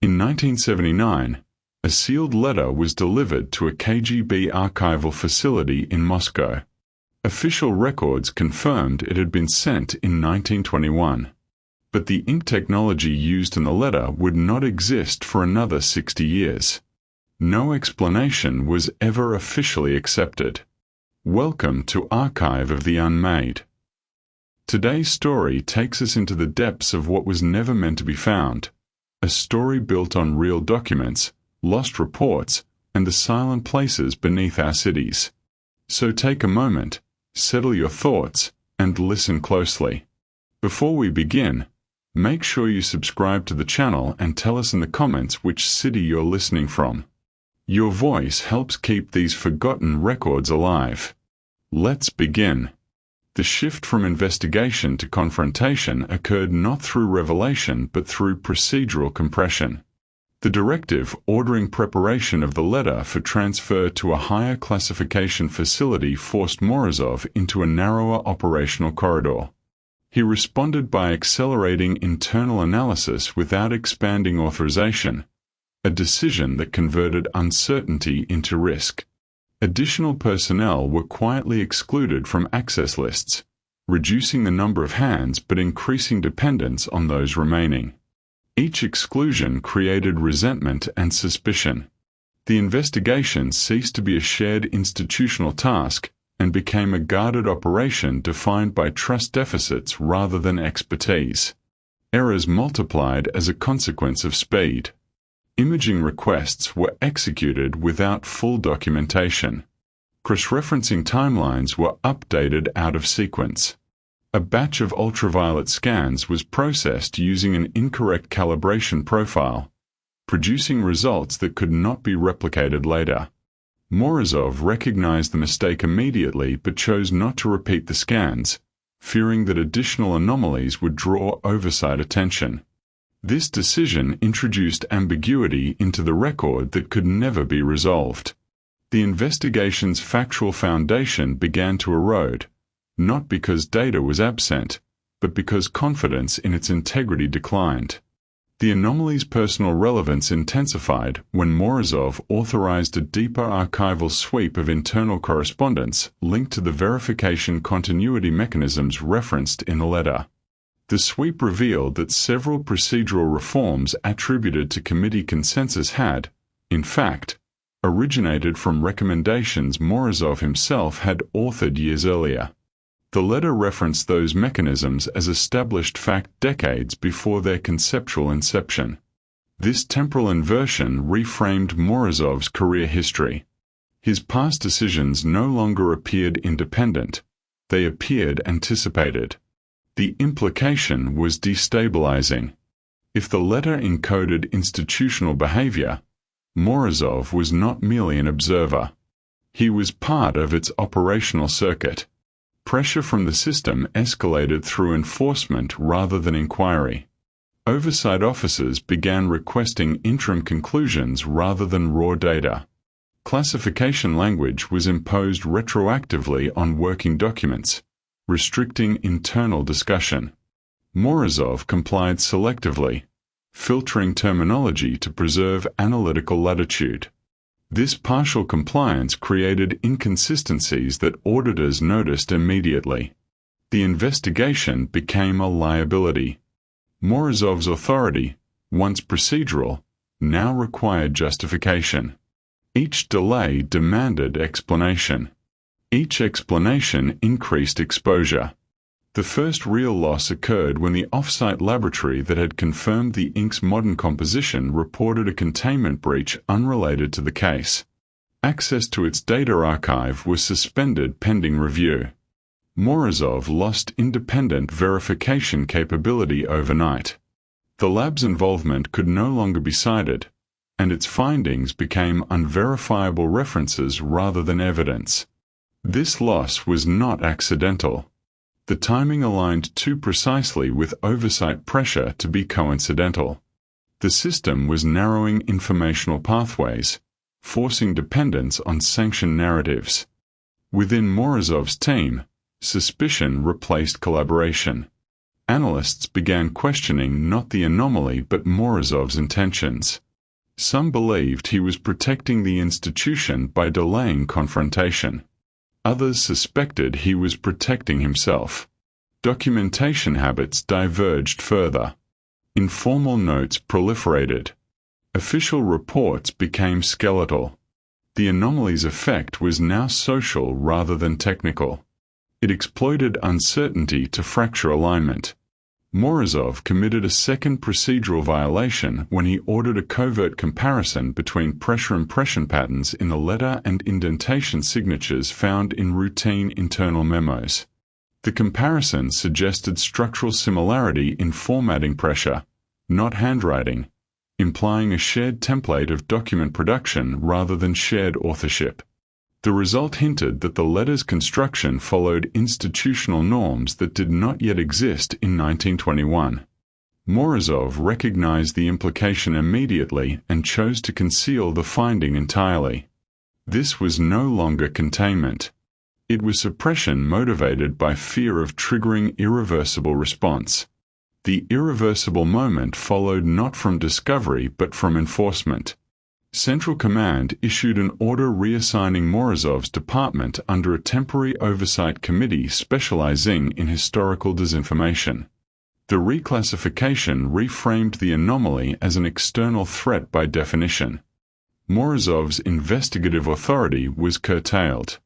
In 1979, a sealed letter was delivered to a KGB archival facility in Moscow. Official records confirmed it had been sent in 1921. But the ink technology used in the letter would not exist for another 60 years. No explanation was ever officially accepted. Welcome to Archive of the Unmade. Today's story takes us into the depths of what was never meant to be found, a story built on real documents, lost reports, and the silent places beneath our cities. So take a moment, settle your thoughts, and listen closely. Before we begin, make sure you subscribe to the channel and tell us in the comments which city you're listening from. Your voice helps keep these forgotten records alive. Let's begin. The shift from investigation to confrontation occurred not through revelation but through procedural compression. The directive ordering preparation of the letter for transfer to a higher classification facility forced Morozov into a narrower operational corridor. He responded by accelerating internal analysis without expanding authorization, a decision that converted uncertainty into risk. Additional personnel were quietly excluded from access lists, reducing the number of hands but increasing dependence on those remaining. Each exclusion created resentment and suspicion. The investigation ceased to be a shared institutional task and became a guarded operation defined by trust deficits rather than expertise. Errors multiplied as a consequence of speed. Imaging requests were executed without full documentation. Cross-referencing timelines were updated out of sequence. A batch of ultraviolet scans was processed using an incorrect calibration profile, producing results that could not be replicated later. Morozov recognized the mistake immediately but chose not to repeat the scans, fearing that additional anomalies would draw oversight attention. This decision introduced ambiguity into the record that could never be resolved. The investigation's factual foundation began to erode, not because data was absent, but because confidence in its integrity declined. The anomaly's personal relevance intensified when Morozov authorized a deeper archival sweep of internal correspondence linked to the verification continuity mechanisms referenced in the letter. The sweep revealed that several procedural reforms attributed to committee consensus had, in fact, originated from recommendations Morozov himself had authored years earlier. The letter referenced those mechanisms as established fact decades before their conceptual inception. This temporal inversion reframed Morozov's career history. His past decisions no longer appeared independent, they appeared anticipated. The implication was destabilizing. If the letter encoded institutional behavior, Morozov was not merely an observer. He was part of its operational circuit. Pressure from the system escalated through enforcement rather than inquiry. Oversight officers began requesting interim conclusions rather than raw data. Classification language was imposed retroactively on working documents, restricting internal discussion. Morozov complied selectively, filtering terminology to preserve analytical latitude. This partial compliance created inconsistencies that auditors noticed immediately. The investigation became a liability. Morozov's authority, once procedural, now required justification. Each delay demanded explanation. Each explanation increased exposure. The first real loss occurred when the off-site laboratory that had confirmed the ink's modern composition reported a containment breach unrelated to the case. Access to its data archive was suspended pending review. Morozov lost independent verification capability overnight. The lab's involvement could no longer be cited, and its findings became unverifiable references rather than evidence. This loss was not accidental. The timing aligned too precisely with oversight pressure to be coincidental. The system was narrowing informational pathways, forcing dependence on sanctioned narratives. Within Morozov's team, suspicion replaced collaboration. Analysts began questioning not the anomaly but Morozov's intentions. Some believed he was protecting the institution by delaying confrontation. Others suspected he was protecting himself. Documentation habits diverged further. Informal notes proliferated. Official reports became skeletal. The anomaly's effect was now social rather than technical. It exploited uncertainty to fracture alignment. Morozov committed a second procedural violation when he ordered a covert comparison between pressure impression patterns in the letter and indentation signatures found in routine internal memos. The comparison suggested structural similarity in formatting pressure, not handwriting, implying a shared template of document production rather than shared authorship. The result hinted that the letter's construction followed institutional norms that did not yet exist in 1921. Morozov recognized the implication immediately and chose to conceal the finding entirely. This was no longer containment. It was suppression motivated by fear of triggering irreversible response. The irreversible moment followed not from discovery but from enforcement. Central Command issued an order reassigning Morozov's department under a temporary oversight committee specializing in historical disinformation. The reclassification reframed the anomaly as an external threat by definition. Morozov's investigative authority was curtailed.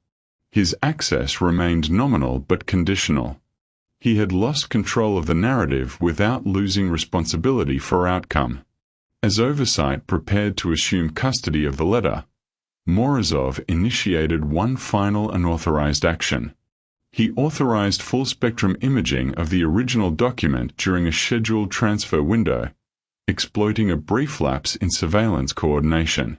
His access remained nominal but conditional. He had lost control of the narrative without losing responsibility for outcome. As oversight prepared to assume custody of the letter, Morozov initiated one final unauthorized action. He authorized full-spectrum imaging of the original document during a scheduled transfer window, exploiting a brief lapse in surveillance coordination.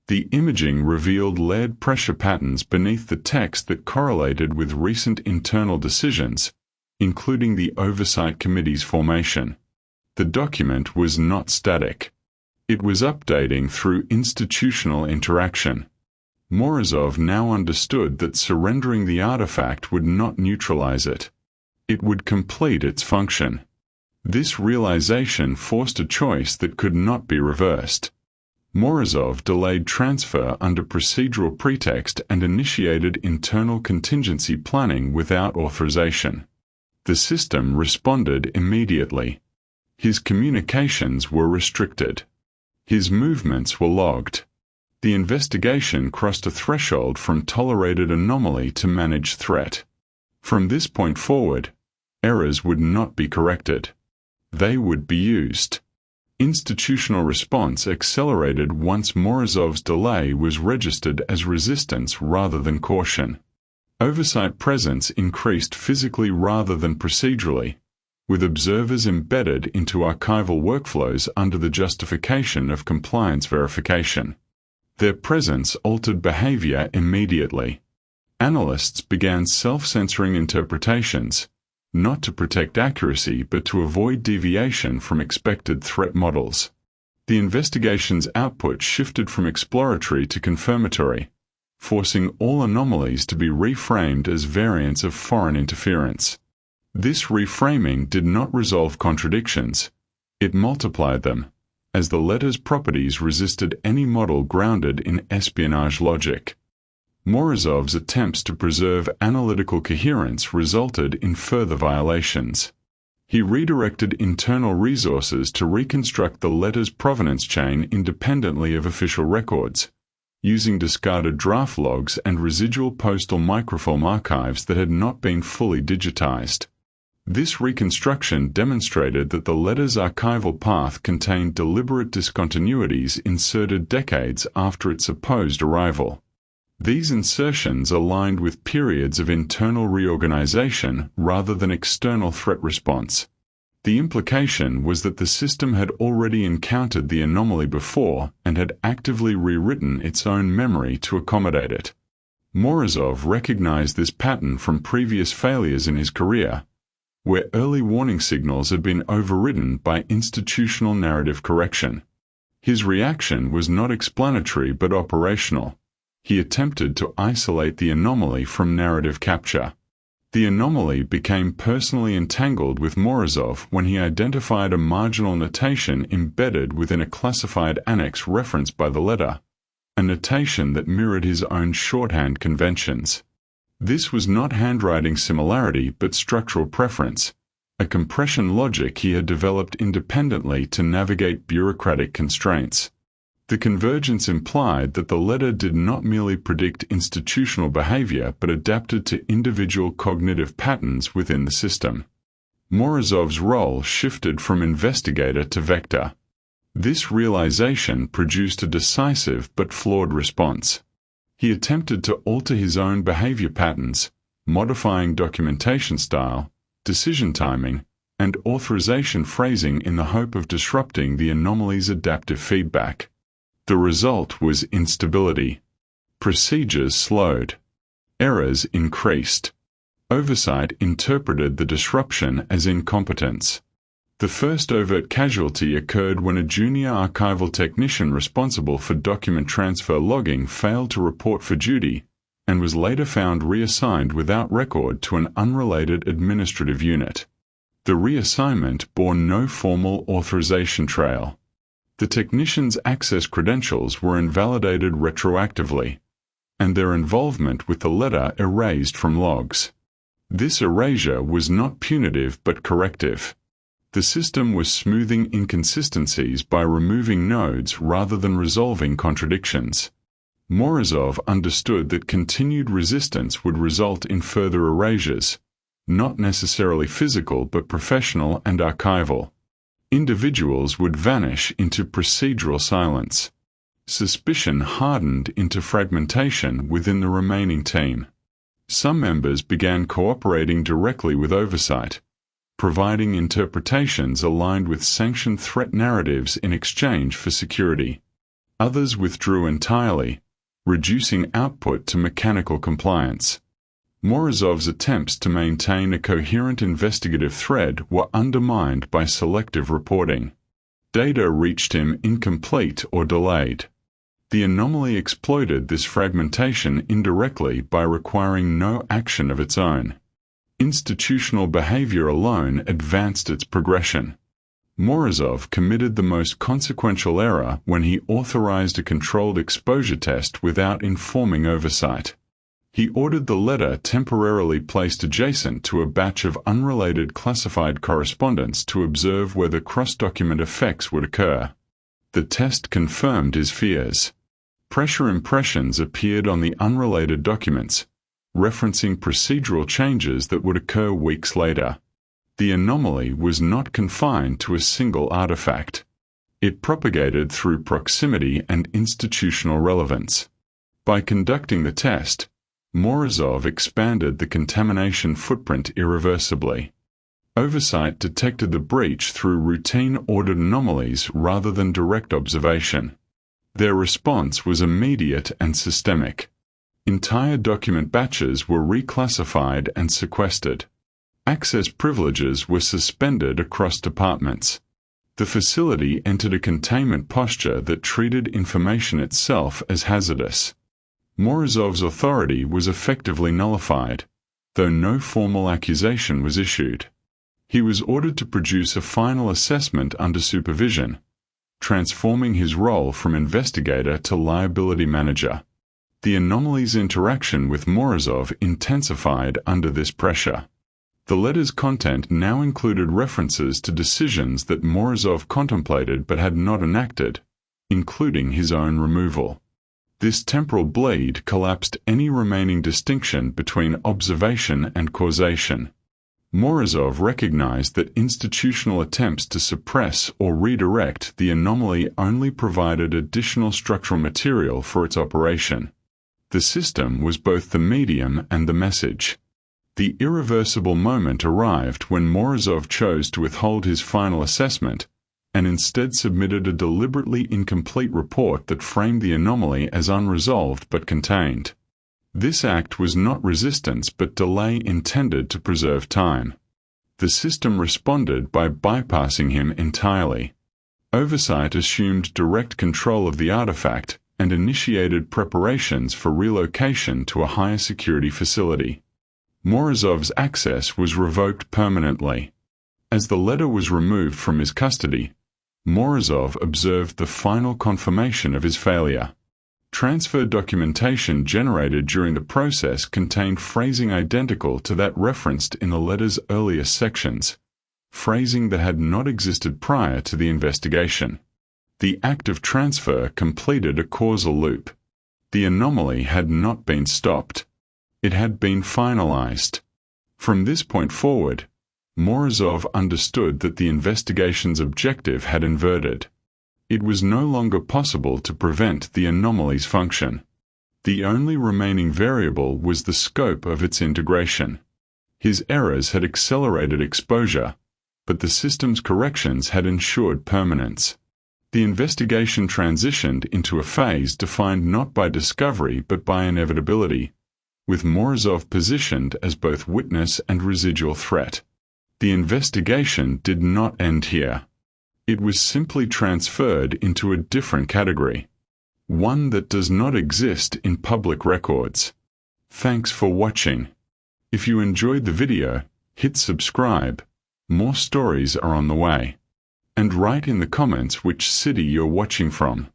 The imaging revealed layered pressure patterns beneath the text that correlated with recent internal decisions, including the Oversight Committee's formation. The document was not static. It was updating through institutional interaction. Morozov now understood that surrendering the artifact would not neutralize it. It would complete its function. This realization forced a choice that could not be reversed. Morozov delayed transfer under procedural pretext and initiated internal contingency planning without authorization. The system responded immediately. His communications were restricted. His movements were logged. The investigation crossed a threshold from tolerated anomaly to managed threat. From this point forward, errors would not be corrected. They would be used. Institutional response accelerated once Morozov's delay was registered as resistance rather than caution. Oversight presence increased physically rather than procedurally, with observers embedded into archival workflows under the justification of compliance verification. Their presence altered behavior immediately. Analysts began self-censoring interpretations, not to protect accuracy but to avoid deviation from expected threat models. The investigation's output shifted from exploratory to confirmatory, forcing all anomalies to be reframed as variants of foreign interference. This reframing did not resolve contradictions. It multiplied them, as the letter's properties resisted any model grounded in espionage logic. Morozov's attempts to preserve analytical coherence resulted in further violations. He redirected internal resources to reconstruct the letter's provenance chain independently of official records, using discarded draft logs and residual postal microfilm archives that had not been fully digitized. This reconstruction demonstrated that the letter's archival path contained deliberate discontinuities inserted decades after its supposed arrival. These insertions aligned with periods of internal reorganization rather than external threat response. The implication was that the system had already encountered the anomaly before and had actively rewritten its own memory to accommodate it. Morozov recognized this pattern from previous failures in his career, where early warning signals had been overridden by institutional narrative correction. His reaction was not explanatory but operational. He attempted to isolate the anomaly from narrative capture. The anomaly became personally entangled with Morozov when he identified a marginal notation embedded within a classified annex referenced by the letter, a notation that mirrored his own shorthand conventions. This was not handwriting similarity but structural preference, a compression logic he had developed independently to navigate bureaucratic constraints. The convergence implied that the letter did not merely predict institutional behavior but adapted to individual cognitive patterns within the system. Morozov's role shifted from investigator to vector. This realization produced a decisive but flawed response. He attempted to alter his own behavior patterns, modifying documentation style, decision timing, and authorization phrasing in the hope of disrupting the anomaly's adaptive feedback. The result was instability. Procedures slowed. Errors increased. Oversight interpreted the disruption as incompetence. The first overt casualty occurred when a junior archival technician responsible for document transfer logging failed to report for duty and was later found reassigned without record to an unrelated administrative unit. The reassignment bore no formal authorization trail. The technician's access credentials were invalidated retroactively, and their involvement with the letter erased from logs. This erasure was not punitive but corrective. The system was smoothing inconsistencies by removing nodes rather than resolving contradictions. Morozov understood that continued resistance would result in further erasures, not necessarily physical but professional and archival. Individuals would vanish into procedural silence. Suspicion hardened into fragmentation within the remaining team. Some members began cooperating directly with oversight, providing interpretations aligned with sanctioned threat narratives in exchange for security. Others withdrew entirely, reducing output to mechanical compliance. Morozov's attempts to maintain a coherent investigative thread were undermined by selective reporting. Data reached him incomplete or delayed. The anomaly exploited this fragmentation indirectly by requiring no action of its own. Institutional behavior alone advanced its progression. Morozov committed the most consequential error when he authorized a controlled exposure test without informing oversight. He ordered the letter temporarily placed adjacent to a batch of unrelated classified correspondence to observe whether cross-document effects would occur. The test confirmed his fears. Pressure impressions appeared on the unrelated documents, referencing procedural changes that would occur weeks later. The anomaly was not confined to a single artifact. It propagated through proximity and institutional relevance. By conducting the test, Morozov expanded the contamination footprint irreversibly. Oversight detected the breach through routine ordered anomalies rather than direct observation. Their response was immediate and systemic. Entire document batches were reclassified and sequestered. Access privileges were suspended across departments. The facility entered a containment posture that treated information itself as hazardous. Morozov's authority was effectively nullified, though no formal accusation was issued. He was ordered to produce a final assessment under supervision, transforming his role from investigator to liability manager. The anomaly's interaction with Morozov intensified under this pressure. The letter's content now included references to decisions that Morozov contemplated but had not enacted, including his own removal. This temporal bleed collapsed any remaining distinction between observation and causation. Morozov recognized that institutional attempts to suppress or redirect the anomaly only provided additional structural material for its operation. The system was both the medium and the message. The irreversible moment arrived when Morozov chose to withhold his final assessment and instead submitted a deliberately incomplete report that framed the anomaly as unresolved but contained. This act was not resistance but delay intended to preserve time. The system responded by bypassing him entirely. Oversight assumed direct control of the artifact and initiated preparations for relocation to a higher security facility. Morozov's access was revoked permanently. As the letter was removed from his custody, Morozov observed the final confirmation of his failure. Transfer documentation generated during the process contained phrasing identical to that referenced in the letter's earlier sections, phrasing that had not existed prior to the investigation. The act of transfer completed a causal loop. The anomaly had not been stopped. It had been finalized. From this point forward, Morozov understood that the investigation's objective had inverted. It was no longer possible to prevent the anomaly's function. The only remaining variable was the scope of its integration. His errors had accelerated exposure, but the system's corrections had ensured permanence. The investigation transitioned into a phase defined not by discovery but by inevitability, with Morozov positioned as both witness and residual threat. The investigation did not end here. It was simply transferred into a different category, one that does not exist in public records. Thanks for watching. If you enjoyed the video, hit subscribe. More stories are on the way. And write in the comments which city you're watching from.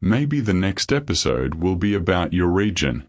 Maybe the next episode will be about your region.